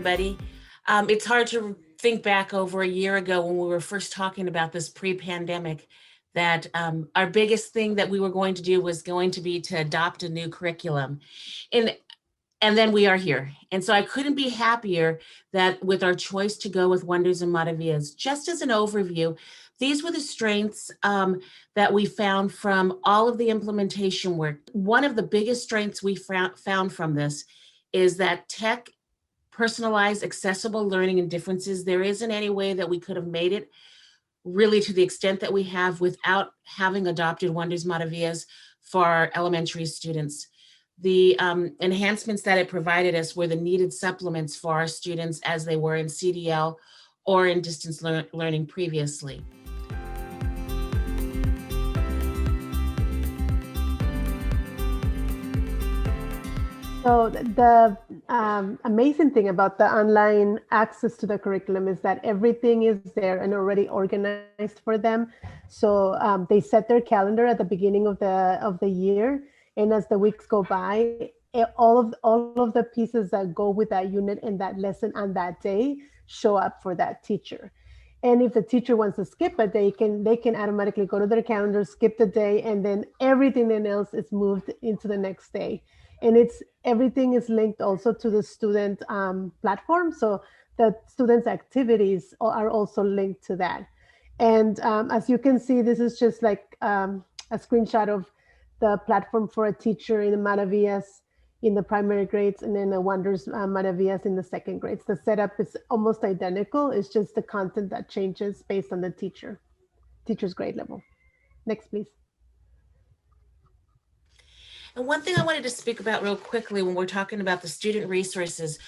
everybody. It's hard to think back over a year ago when we were first talking about this pre-pandemic that our biggest thing that we were going to do was going to be to adopt a new curriculum. And and then we are here. And so I couldn't be happier that with our choice to go with Wonders and Maravillas. Just as an overview, these were the strengths that we found from all of the implementation work. One of the biggest strengths we found from this is that tech personalized, accessible learning and differences. There isn't any way that we could have made it really to the extent that we have without having adopted Wonders Maravillas for our elementary students. The enhancements that it provided us were the needed supplements for our students as they were in CDL or in distance learning previously. So the amazing thing about the online access to the curriculum is that everything is there and already organized for them. So they set their calendar at the beginning of the year, and as the weeks go by, all of the pieces that go with that unit and that lesson on that day show up for that teacher. And if the teacher wants to skip a day, they can automatically go to their calendar, skip the day, and then everything else is moved into the next day. And everything is linked also to the student platform. So the students' activities are also linked to that. And as you can see, this is just like a screenshot of the platform for a teacher in the Maravillas in the primary grades, and then the Wonders Maravillas in the second grades. The setup is almost identical. It's just the content that changes based on the teacher's grade level. Next, please. And one thing I wanted to speak about real quickly when we're talking about the student resources,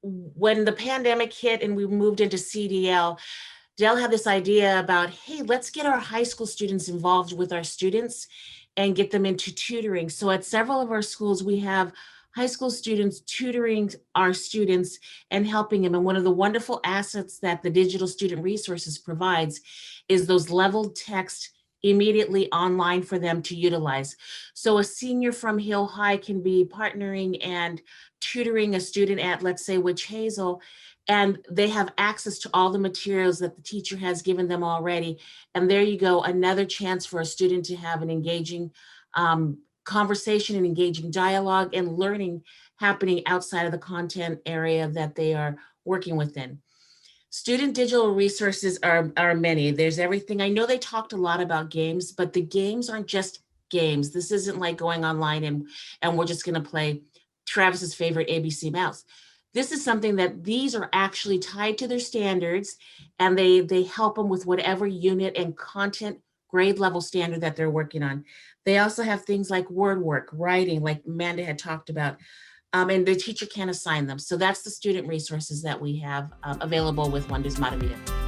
when the pandemic hit and we moved into CDL, Dell had this idea about, hey, let's get our high school students involved with our students and get them into tutoring. So at several of our schools, we have high school students tutoring our students and helping them. And one of the wonderful assets that the digital student resources provides is those leveled text immediately online for them to utilize. So a senior from Hill High can be partnering and tutoring a student at, let's say, Witch Hazel, and they have access to all the materials that the teacher has given them already. And there you go, another chance for a student to have an engaging conversation and engaging dialogue and learning happening outside of the content area that they are working within. Student digital resources are many. There's everything. I know they talked a lot about games, but the games aren't just games. This isn't like going online and we're just going to play Travis's favorite ABC Mouse. This is something that these are actually tied to their standards, and they help them with whatever unit and content grade level standard that they're working on. They also have things like word work, writing, like Amanda had talked about, and the teacher can assign them. So that's the student resources that we have available with Wonders Maravillas.